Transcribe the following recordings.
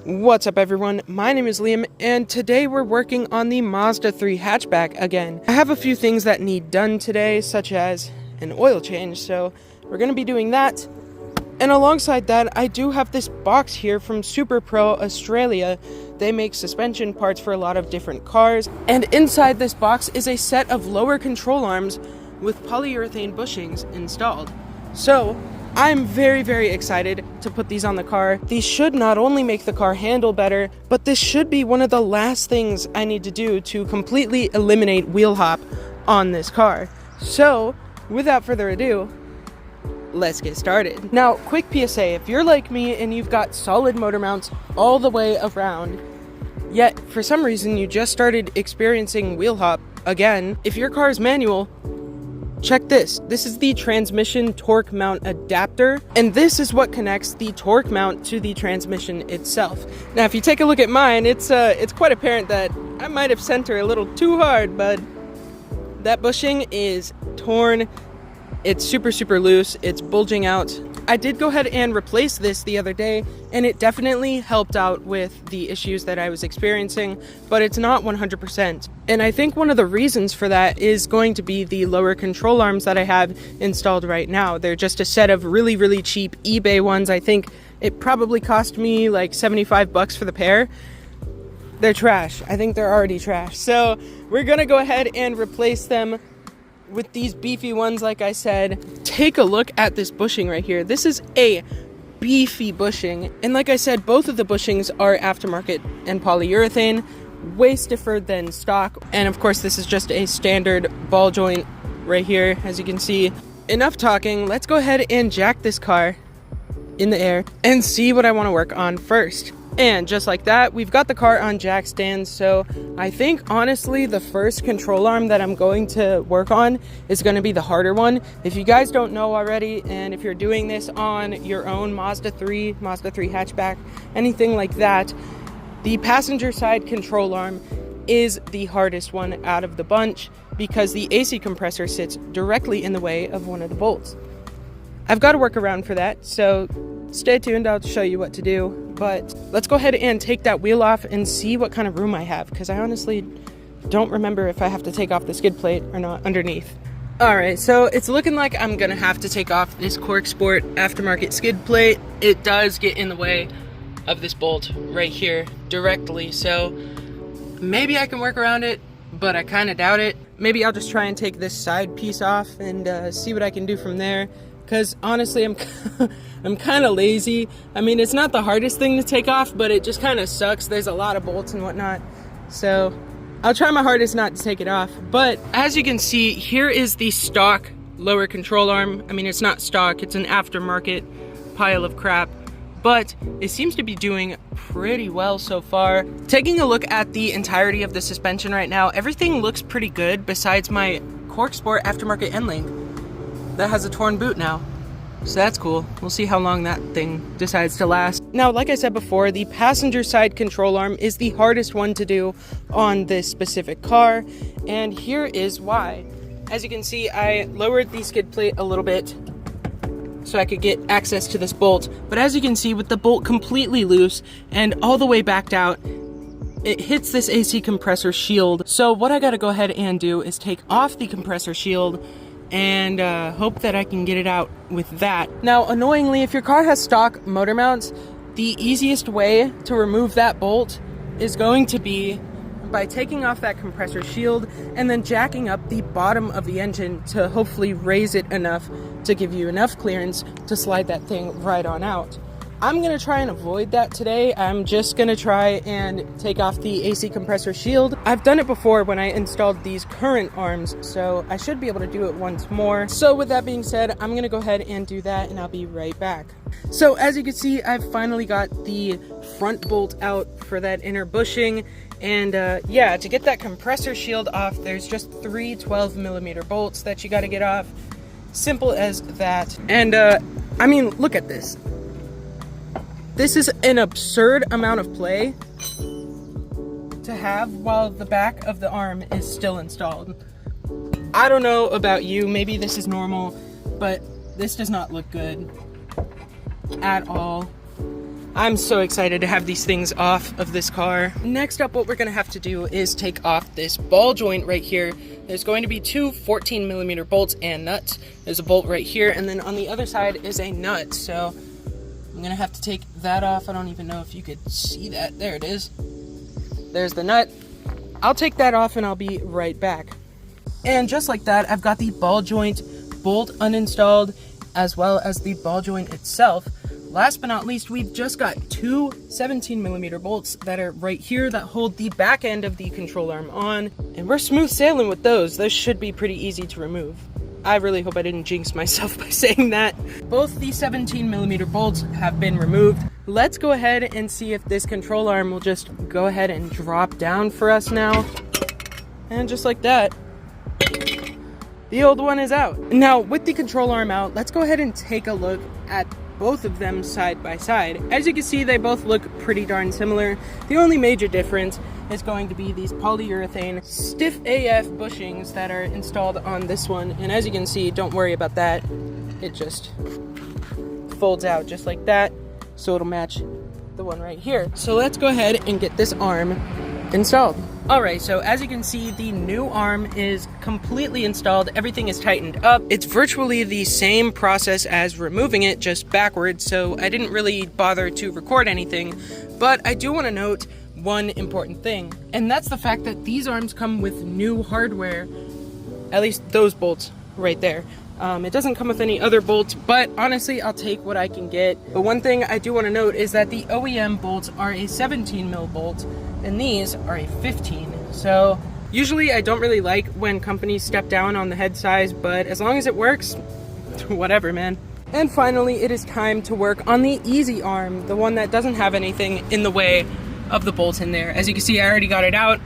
What's up everyone, my name is Liam and today we're working on the Mazda 3 hatchback again. I have a few things that need done today, such as an oil change, so we're going to be doing that. And alongside that, I do have this box here from SuperPro Australia. They make suspension parts for a lot of different cars, and inside this box is a set of lower control arms with polyurethane bushings installed. So I'm very excited to put these on the car. These should not only make the car handle better, but this should be one of the last things I need to do to completely eliminate wheel hop on this car. So without further ado, let's get started. Now, quick PSA, if you're like me and you've got solid motor mounts all the way around, yet for some reason you just started experiencing wheel hop again, if your car is manual, check this. This is the transmission torque mount adapter, and this is what connects the torque mount to the transmission itself. Now, if you take a look at mine, it's quite apparent that I might have sent her a little too hard, but that bushing is torn. It's super loose. It's bulging out. I did go ahead and replace this the other day, and it definitely helped out with the issues that I was experiencing, but it's not 100%. And I think one of the reasons for that is going to be the lower control arms that I have installed right now. They're just a set of really cheap eBay ones. I think it probably cost me like 75 bucks for the pair. They're trash. I think they're already trash. So we're gonna go ahead and replace them with these beefy ones. Like I said, take a look at this bushing right here. This is a beefy bushing, and like I said, both of the bushings are aftermarket and polyurethane, way stiffer than stock. And of course, this is just a standard ball joint right here, as you can see. Enough talking, let's go ahead and jack this car in the air and see what I want to work on first. And just like that, we've got the car on jack stands. So I think honestly the first control arm that I'm going to work on is going to be the harder one. If you guys don't know already, and if you're doing this on your own Mazda 3 hatchback, anything like that, the passenger side control arm is the hardest one out of the bunch because the AC compressor sits directly in the way of one of the bolts. I've got a workaround for that, so stay tuned, I'll show you what to do. But let's go ahead and take that wheel off and see what kind of room I have, because I honestly don't remember if I have to take off the skid plate or not underneath. Alright, so it's looking like I'm gonna have to take off this Cork Sport aftermarket skid plate. It does get in the way of this bolt right here directly, so maybe I can work around it, but I kind of doubt it. Maybe I'll just try and take this side piece off and see what I can do from there. Because honestly, I'm kind of lazy. I mean, it's not the hardest thing to take off, but it just kind of sucks. There's a lot of bolts and whatnot. So I'll try my hardest not to take it off. But as you can see, here is the stock lower control arm. I mean, it's not stock, it's an aftermarket pile of crap, but it seems to be doing pretty well so far. Taking a look at the entirety of the suspension right now, everything looks pretty good besides my Cork Sport aftermarket end link. That has a torn boot now, so that's cool. We'll see how long that thing decides to last. Now, like I said before, the passenger side control arm is the hardest one to do on this specific car, and here is why. As you can see, I lowered the skid plate a little bit so I could get access to this bolt, but as you can see, with the bolt completely loose and all the way backed out, it hits this AC compressor shield. So what I gotta go ahead and do is take off the compressor shield and hope that I can get it out with that. Now, annoyingly, if your car has stock motor mounts, the easiest way to remove that bolt is going to be by taking off that compressor shield and then jacking up the bottom of the engine to hopefully raise it enough to give you enough clearance to slide that thing right on out. I'm gonna try and avoid that today. I'm just gonna try and take off the AC compressor shield. I've done it before when I installed these current arms, so I should be able to do it once more. So with that being said, I'm gonna go ahead and do that and I'll be right back. So as you can see, I've finally got the front bolt out for that inner bushing. And yeah, to get that compressor shield off, there's just 3 12mm bolts that you gotta get off. Simple as that. And I mean, look at this. This is an absurd amount of play to have while the back of the arm is still installed. I don't know about you, maybe this is normal, but this does not look good at all. I'm so excited to have these things off of this car. Next up, what we're gonna have to do is take off this ball joint right here. There's going to be two 14mm bolts and nuts. There's a bolt right here, and then on the other side is a nut. So I'm gonna have to take that off. I don't even know if you could see that. There it is. There's the nut. I'll take that off and I'll be right back. And just like that, I've got the ball joint bolt uninstalled, as well as the ball joint itself. Last but not least, we've just got two 17mm bolts that are right here that hold the back end of the control arm on, and we're smooth sailing with those. Those should be pretty easy to remove. I really hope I didn't jinx myself by saying that. Both the 17mm bolts have been removed. Let's go ahead and see if this control arm will just go ahead and drop down for us now. And just like that, the old one is out. Now, with the control arm out, let's go ahead and take a look at both of them side by side. As you can see, they both look pretty darn similar. The only major difference is going to be these polyurethane stiff AF bushings that are installed on this one. And as you can see, don't worry about that. It just folds out just like that, so it'll match the one right here. So let's go ahead and get this arm installed. Alright, so as you can see, the new arm is completely installed. Everything is tightened up. It's virtually the same process as removing it, just backwards, so I didn't really bother to record anything. But I do want to note one important thing, and that's the fact that these arms come with new hardware, at least those bolts right there. It doesn't come with any other bolts, but honestly, I'll take what I can get. But one thing I do want to note is that the OEM bolts are a 17mm bolt, and these are a 15. So usually I don't really like when companies step down on the head size, but as long as it works, whatever, man. And finally, it is time to work on the easy arm, the one that doesn't have anything in the way of the bolt in there. As you can see, I already got it out.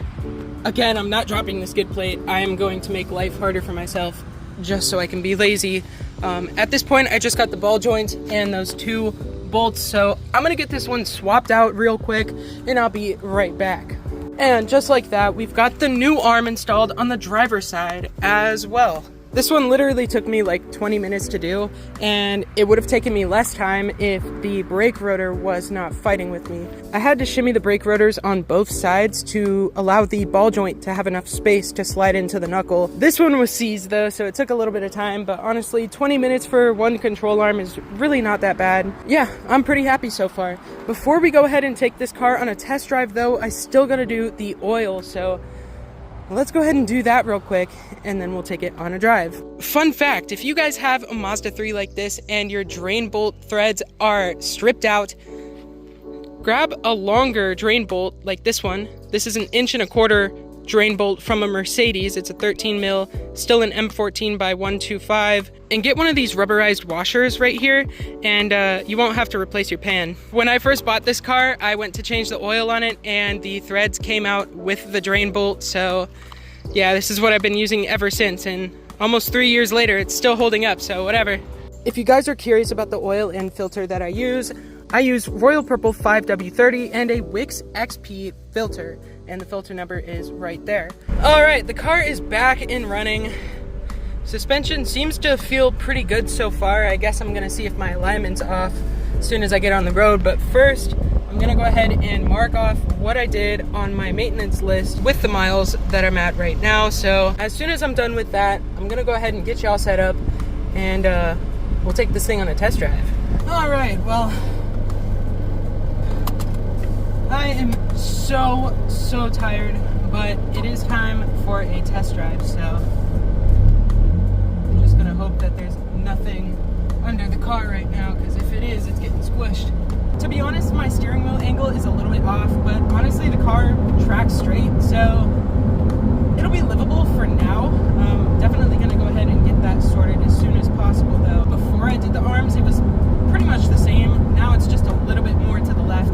Again, I'm not dropping the skid plate. I am going to make life harder for myself just so I can be lazy. At this point, I just got the ball joint and those two bolts, so I'm gonna get this one swapped out real quick and I'll be right back. And just like that, we've got the new arm installed on the driver's side as well. This one literally took me like 20 minutes to do, and it would have taken me less time if the brake rotor was not fighting with me. I had to shimmy the brake rotors on both sides to allow the ball joint to have enough space to slide into the knuckle. This one was seized though, so it took a little bit of time, but honestly, 20 minutes for one control arm is really not that bad. Yeah, I'm pretty happy so far. Before we go ahead and take this car on a test drive though, I still gotta do the oil, so let's go ahead and do that real quick, and then we'll take it on a drive. Fun fact, if you guys have a Mazda 3 like this and your drain bolt threads are stripped out, grab a longer drain bolt like this one. This is an 1.25 inch drain bolt from a Mercedes. It's a 13mm, still an M14 by 125. And get one of these rubberized washers right here, and you won't have to replace your pan. When I first bought this car, I went to change the oil on it, and the threads came out with the drain bolt. So yeah, this is what I've been using ever since, and almost 3 years later, it's still holding up, so whatever. If you guys are curious about the oil and filter that I use Royal Purple 5W30 and a Wix XP filter, and the filter number is right there. All right, the car is back and running. Suspension seems to feel pretty good so far. I guess I'm gonna see if my alignment's off as soon as I get on the road, but first, I'm gonna go ahead and mark off what I did on my maintenance list with the miles that I'm at right now. So as soon as I'm done with that, I'm gonna go ahead and get y'all set up, and we'll take this thing on a test drive. All right, well, I am so tired, but it is time for a test drive, so I'm just gonna hope that there's nothing under the car right now, because if it is, it's getting squished. To be honest, my steering wheel angle is a little bit off, but honestly the car tracks straight, so it'll be livable for now. Definitely gonna go ahead and get that sorted as soon as possible though. Before I did the arms, it was pretty much the same. Now it's just a little bit more to the left.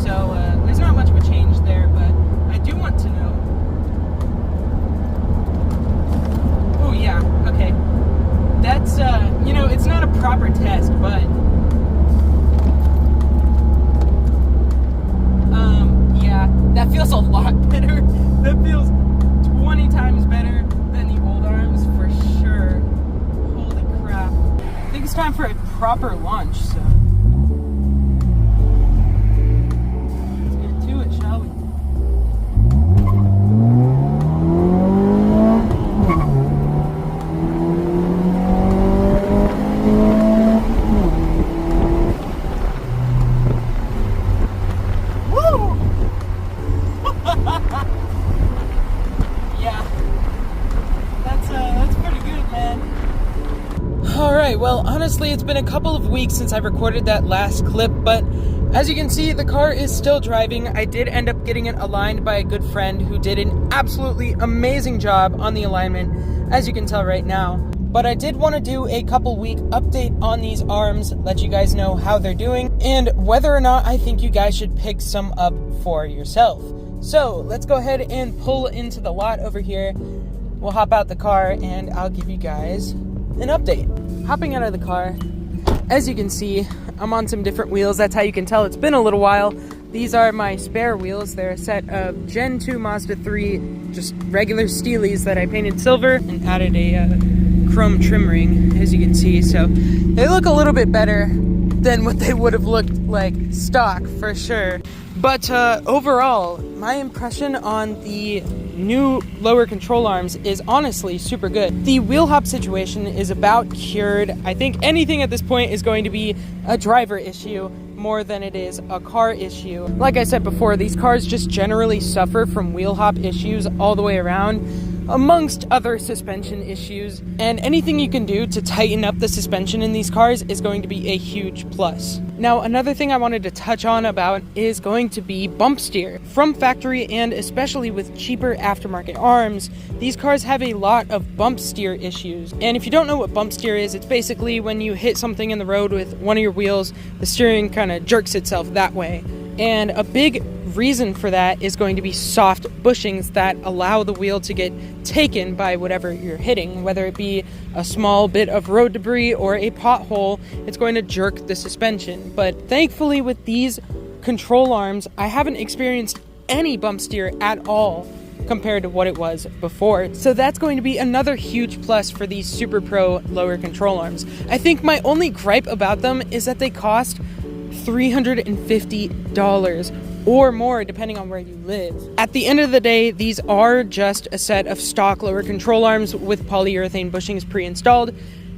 So there's not much of a change there, but I do want to know. Oh yeah, okay. That's, it's not a proper test, but yeah, that feels a lot better. That feels 20 times better than the old arms for sure. Holy crap. I think it's time for a proper launch, so. honestly, it's been a couple of weeks since I recorded that last clip, but as you can see, the car is still driving. I did end up getting it aligned by a good friend who did an absolutely amazing job on the alignment, as you can tell right now. But I did want to do a couple week update on these arms, let you guys know how they're doing, and whether or not I think you guys should pick some up for yourself. So let's go ahead and pull into the lot over here. We'll hop out the car and I'll give you guys an update. Hopping out of the car, as you can see, I'm on some different wheels. That's how you can tell it's been a little while. These are my spare wheels. They're a set of Gen 2 Mazda 3, just regular Steelies that I painted silver and added a chrome trim ring, as you can see. So they look a little bit better than what they would have looked like stock, for sure. But overall, my impression on the new lower control arms is honestly super good. The wheel hop situation is about cured. I think anything at this point is going to be a driver issue more than it is a car issue. Like I said before, these cars just generally suffer from wheel hop issues all the way around, amongst other suspension issues, and anything you can do to tighten up the suspension in these cars is going to be a huge plus. Now, another thing I wanted to touch on about is going to be bump steer. From factory, and especially with cheaper aftermarket arms, these cars have a lot of bump steer issues. And if you don't know what bump steer is, it's basically when you hit something in the road with one of your wheels, the steering kind of jerks itself that way. And a big reason for that is going to be soft bushings that allow the wheel to get taken by whatever you're hitting, whether it be a small bit of road debris or a pothole. It's going to jerk the suspension. But thankfully, with these control arms, I haven't experienced any bump steer at all compared to what it was before. So that's going to be another huge plus for these SuperPro lower control arms. I think my only gripe about them is that they cost $350 or more depending on where you live. At the end of the day, these are just a set of stock lower control arms with polyurethane bushings pre-installed,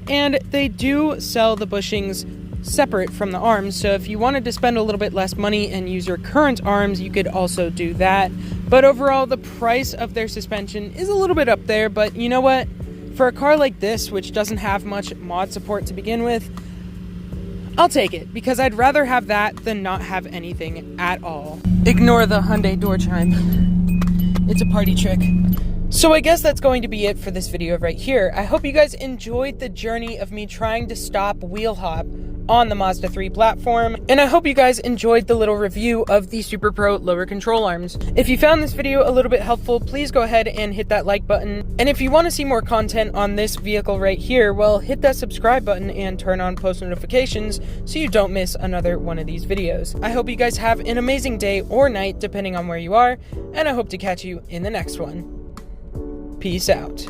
and they do sell the bushings separate from the arms, so if you wanted to spend a little bit less money and use your current arms, you could also do that. But overall, the price of their suspension is a little bit up there, but you know what? For a car like this, which doesn't have much mod support to begin with, I'll take it, because I'd rather have that than not have anything at all. Ignore the Hyundai door chime. It's a party trick. So I guess that's going to be it for this video right here. I hope you guys enjoyed the journey of me trying to stop wheel hop on the Mazda 3 platform, and I hope you guys enjoyed the little review of the SuperPro lower control arms. If you found this video a little bit helpful, please go ahead and hit that like button, and if you want to see more content on this vehicle right here, well, hit that subscribe button and turn on post notifications so you don't miss another one of these videos. I hope you guys have an amazing day or night depending on where you are, and I hope to catch you in the next one. Peace out.